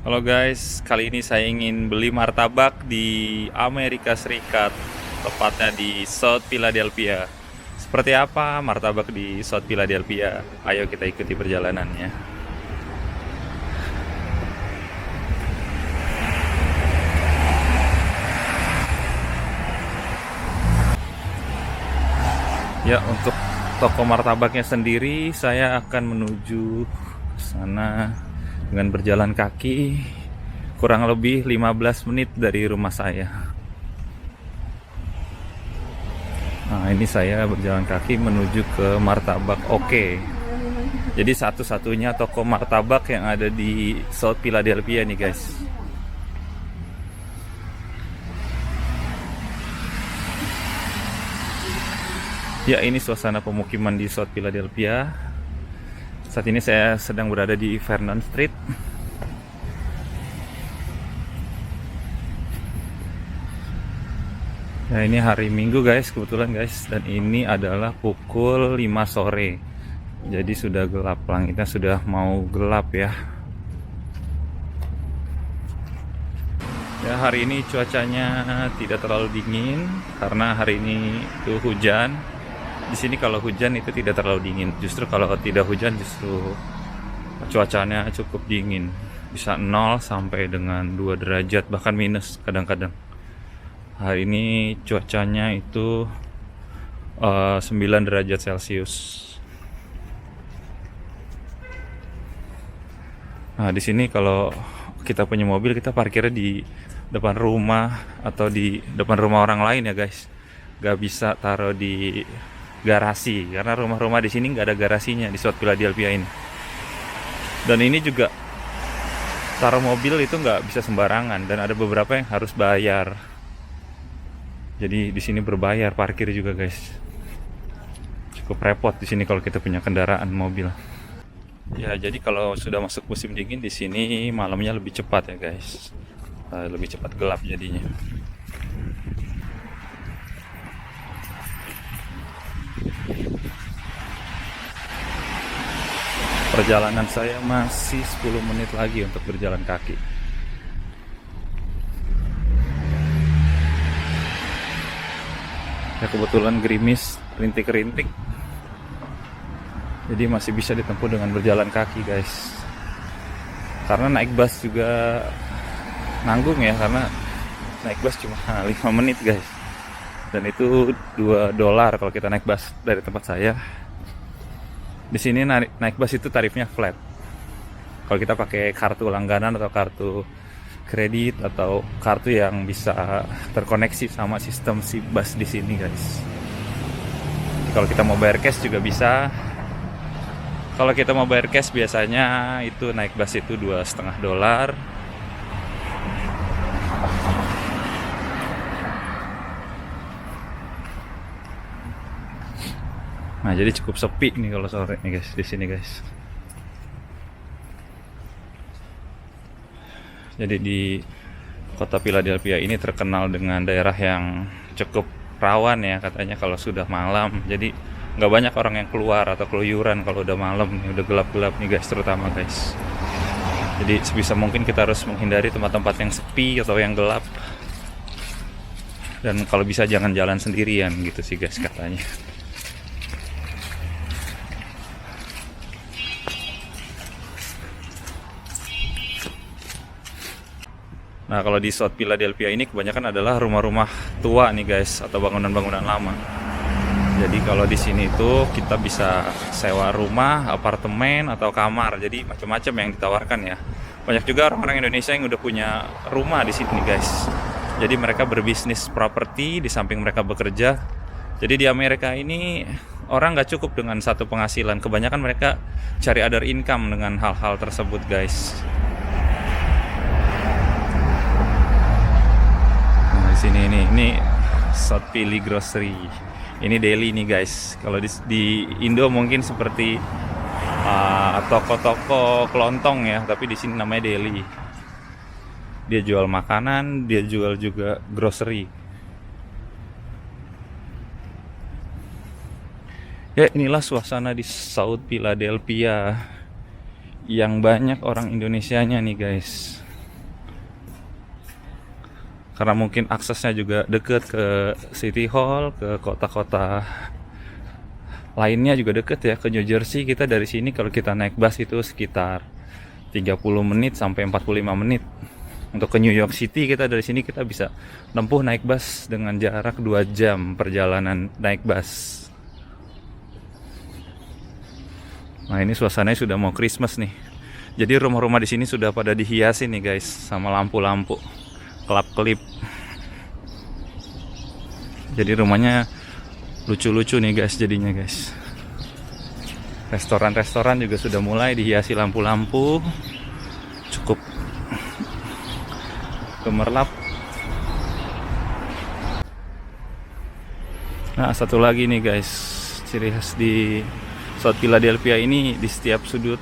Halo guys, kali ini saya ingin beli martabak di Amerika Serikat, tepatnya di South Philadelphia. Seperti apa martabak di South Philadelphia? Ayo kita ikuti perjalanannya. Ya, untuk toko martabaknya sendiri, saya akan menuju ke sana dengan berjalan kaki kurang lebih 15 menit dari rumah saya. Nah, ini saya berjalan kaki menuju ke Martabak Oke. Jadi satu-satunya toko martabak yang ada di South Philadelphia nih guys. Ya, ini suasana pemukiman di South Philadelphia. Saat ini saya sedang berada di Vernon Street. Ya, ini hari Minggu guys, kebetulan guys. Dan ini adalah pukul 5 sore. Jadi sudah gelap, langitnya sudah mau gelap ya. Ya, hari ini cuacanya tidak terlalu dingin karena hari ini itu hujan. Di sini kalau hujan itu tidak terlalu dingin. Justru kalau tidak hujan justru cuacanya cukup dingin. Bisa 0 sampai dengan 2 derajat bahkan minus kadang-kadang. Hari ini cuacanya itu 9 derajat Celcius. Nah, di sini kalau kita punya mobil kita parkirnya di depan rumah atau di depan rumah orang lain ya guys. Gak bisa taruh di garasi karena rumah-rumah di sini nggak ada garasinya di South Philadelphia ini. Dan ini juga taruh mobil itu nggak bisa sembarangan dan ada beberapa yang harus bayar. Jadi di sini berbayar parkir juga guys. Cukup repot di sini kalau kita punya kendaraan mobil. Ya, jadi kalau sudah masuk musim dingin di sini malamnya lebih cepat ya guys. Lebih cepat gelap jadinya. Perjalanan saya masih 10 menit lagi untuk berjalan kaki. Ya, kebetulan gerimis, rintik-rintik. Jadi masih bisa ditempuh dengan berjalan kaki guys. Karena naik bus juga nanggung ya, karena naik bus cuma 5 menit guys. Dan itu $2 kalau kita naik bus dari tempat saya. Di sini naik bus itu tarifnya flat. Kalau kita pakai kartu langganan atau kartu kredit atau kartu yang bisa terkoneksi sama sistem si bus di sini guys. Kalau kita mau bayar cash juga bisa. Kalau kita mau bayar cash biasanya itu naik bus itu $2,5. Nah, jadi cukup sepi nih kalau sore nih guys di sini guys. Jadi di kota Philadelphia ini terkenal dengan daerah yang cukup rawan ya katanya kalau sudah malam. Jadi nggak banyak orang yang keluar atau keluyuran kalau udah malam nih, udah gelap-gelap nih guys, terutama guys. Jadi sebisa mungkin kita harus menghindari tempat-tempat yang sepi atau yang gelap. Dan kalau bisa jangan jalan sendirian gitu sih guys katanya. Nah, kalau di South Philadelphia ini kebanyakan adalah rumah-rumah tua nih guys atau bangunan-bangunan lama. Jadi kalau di sini itu kita bisa sewa rumah, apartemen atau kamar. Jadi macam-macam yang ditawarkan ya. Banyak juga orang-orang Indonesia yang udah punya rumah di sini guys. Jadi mereka berbisnis properti di samping mereka bekerja. Jadi di Amerika ini orang nggak cukup dengan satu penghasilan. Kebanyakan mereka cari other income dengan hal-hal tersebut guys. Sini ini South Philly Grocery. Ini deli nih guys. Kalau di Indo mungkin seperti toko-toko kelontong ya, tapi di sini namanya deli. Dia jual makanan, dia jual juga grocery. Ya, inilah suasana di South Philadelphia yang banyak orang Indonesianya nih guys. karena mungkin aksesnya juga deket ke City Hall, ke kota-kota lainnya juga deket ya. Ke New Jersey kita dari sini kalau kita naik bus itu sekitar 30 menit sampai 45 menit. Untuk ke New York City kita dari sini kita bisa nempuh naik bus dengan jarak 2 jam perjalanan naik bus. Nah, ini suasananya sudah mau Christmas nih. Jadi rumah-rumah di sini sudah pada dihiasi nih guys, sama lampu-lampu, kelap-kelip. Jadi rumahnya lucu-lucu nih guys jadinya guys. Restoran-restoran juga sudah mulai dihiasi lampu-lampu, cukup gemerlap. Nah, satu lagi nih guys, ciri khas di South Philadelphia ini, di setiap sudut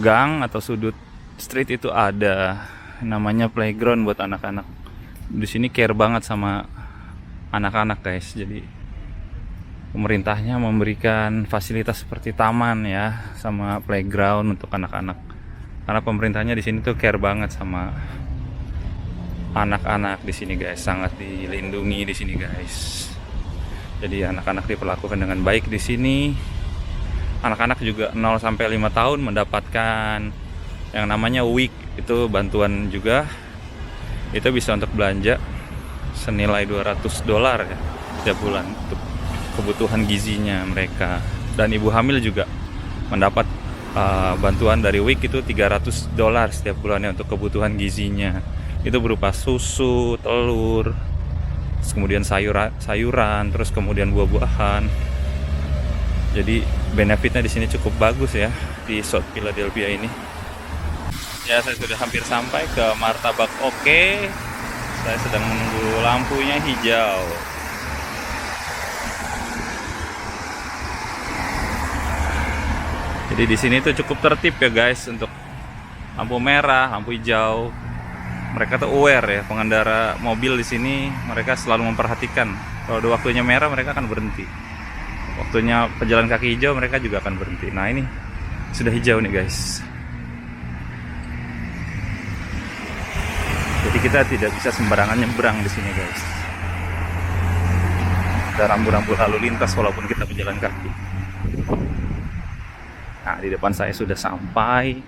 gang atau sudut street itu ada namanya playground buat anak-anak. Di sini care banget sama anak-anak guys. Jadi pemerintahnya memberikan fasilitas seperti taman ya, sama playground untuk anak-anak. Karena pemerintahnya di sini tuh care banget sama anak-anak di sini guys, sangat dilindungi di sini guys. Jadi anak-anak diperlakukan dengan baik di sini. Anak-anak juga 0 sampai 5 tahun mendapatkan yang namanya WIC, itu bantuan juga. Itu bisa untuk belanja senilai $200 ya setiap bulan untuk kebutuhan gizinya mereka. Dan ibu hamil juga mendapat bantuan dari WIC itu $300 setiap bulannya untuk kebutuhan gizinya. Itu berupa susu, telur, kemudian sayuran, terus kemudian buah-buahan. Jadi benefitnya di sini cukup bagus ya di South Philadelphia ini. Ya, saya sudah hampir sampai ke Martabak Oke. Saya sedang menunggu lampunya hijau. Jadi di sini tuh cukup tertib ya guys, untuk lampu merah, lampu hijau. Mereka tuh aware ya, pengendara mobil di sini mereka selalu memperhatikan. Kalau udah waktunya merah mereka akan berhenti. Waktunya pejalan kaki hijau mereka juga akan berhenti. Nah, ini sudah hijau nih guys. Jadi kita tidak bisa sembarangan nyebrang di sini guys. Ada rambu-rambu lalu lintas walaupun kita pejalan kaki. Nah, di depan saya sudah sampai.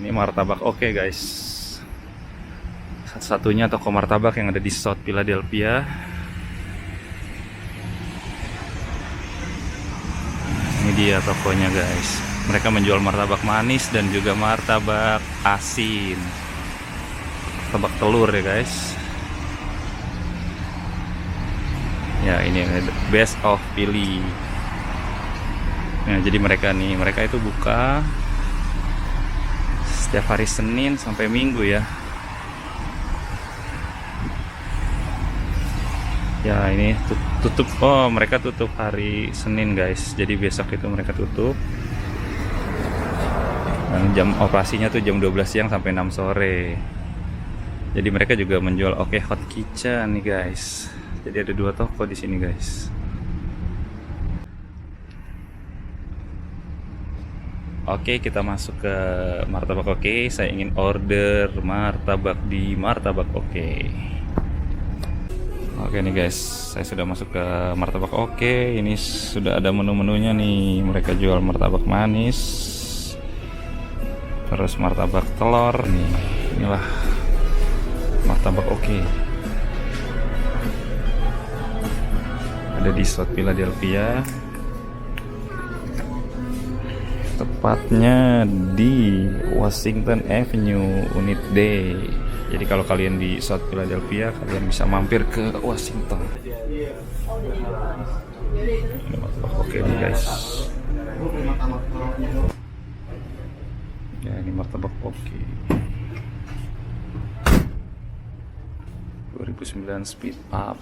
Ini Martabak Oke guys. Satu-satunya toko martabak yang ada di South Philadelphia. Ini dia tokonya guys. Mereka menjual martabak manis dan juga martabak asin, martabak telur ya guys. Ya, ini Best of Philly. Nah, jadi mereka itu buka setiap hari Senin sampai Minggu ya. Ya, ini tutup. Oh, mereka tutup hari Senin guys. Jadi besok itu mereka tutup. Dan jam operasinya tuh jam 12 siang sampai 6 sore. Jadi mereka juga menjual Oke Hot Kitchen nih guys. Jadi ada 2 toko di sini guys. Oke, kita masuk ke Martabak Oke. Saya ingin order martabak di Martabak Oke. Oke nih guys, saya sudah masuk ke Martabak Oke. Ini sudah ada menu-menunya nih. Mereka jual martabak manis, terus martabak telur nih. Inilah Martabak Oke. Ada di South Philadelphia. Tepatnya di Washington Avenue Unit D. Jadi kalau kalian di South Philadelphia, kalian bisa mampir ke Washington. Oke nih guys. Ya, ini Martabak Oke. 2009 Speed Up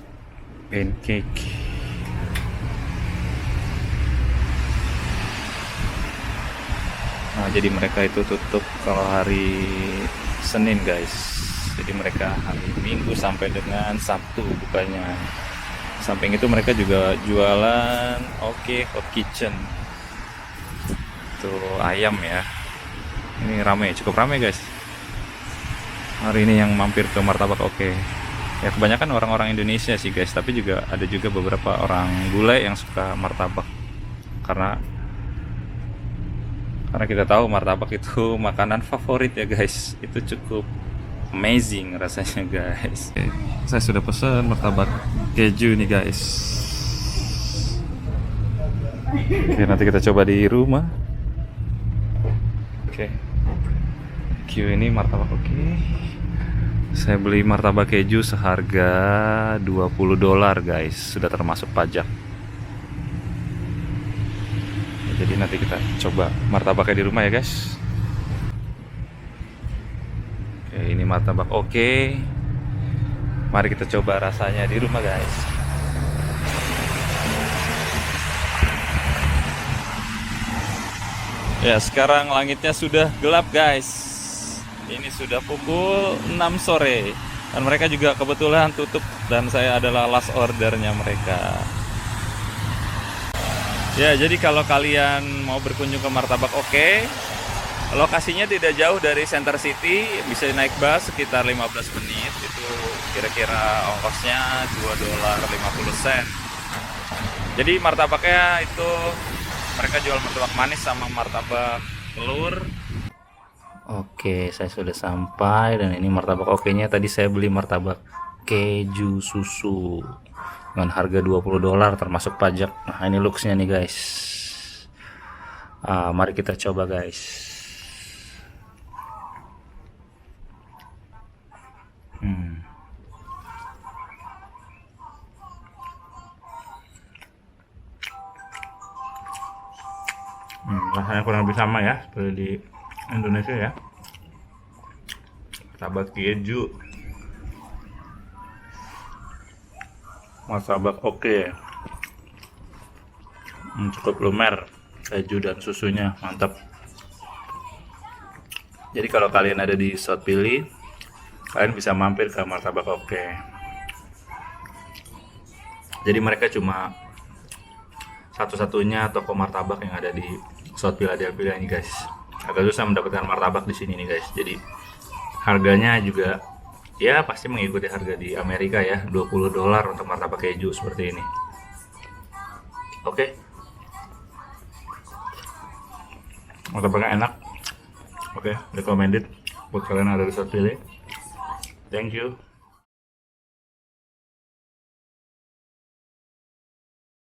Pancake. Nah, jadi mereka itu tutup kalau hari Senin guys. Jadi mereka hari Minggu sampai dengan Sabtu bukanya. Samping itu mereka juga jualan Oke Hot Kitchen. Tuh ayam ya. Ini ramai, cukup ramai guys. hari ini yang mampir ke Martabak Oke. Ya kebanyakan orang-orang Indonesia sih guys, tapi juga ada juga beberapa orang bule yang suka martabak. Karena kita tahu martabak itu makanan favorit ya guys. Itu cukup amazing rasanya guys. Oke, saya sudah pesan martabak keju nih guys. Oke, nanti kita coba di rumah. Oke. Q ini martabak oke. Saya beli martabak keju seharga $20 guys, sudah termasuk pajak. Ya, jadi nanti kita coba martabaknya di rumah ya guys. Oke, ini martabak oke. Mari kita coba rasanya di rumah guys. Ya, sekarang langitnya sudah gelap guys. Ini sudah pukul 6 sore. Dan mereka juga kebetulan tutup. Dan saya adalah last ordernya mereka. Ya, jadi kalau kalian mau berkunjung ke Martabak Oke, lokasinya tidak jauh dari Center City. Bisa naik bus sekitar 15 menit. Itu kira-kira ongkosnya $2.50. Jadi martabaknya itu mereka jual martabak manis sama martabak telur. Oke, saya sudah sampai dan ini martabak oke-nya. Tadi saya beli martabak keju susu dengan harga $20 termasuk pajak. Nah, ini looksnya nih guys. Mari kita coba guys. Rasanya kurang lebih sama ya seperti di Indonesia ya. Martabak keju, martabak oke. Cukup lumer, keju dan susunya mantap. Jadi kalau kalian ada di South Philly, kalian bisa mampir ke martabak oke. Jadi mereka cuma satu-satunya toko martabak yang ada di South Philadelphia ini guys. Agak susah mendapatkan martabak di sini nih guys. Jadi harganya juga ya pasti mengikuti harga di Amerika ya, $20 untuk martabak keju seperti ini. Oke. Martabaknya enak. Oke, recommended buat kalian yang ada di South Philly. Thank you.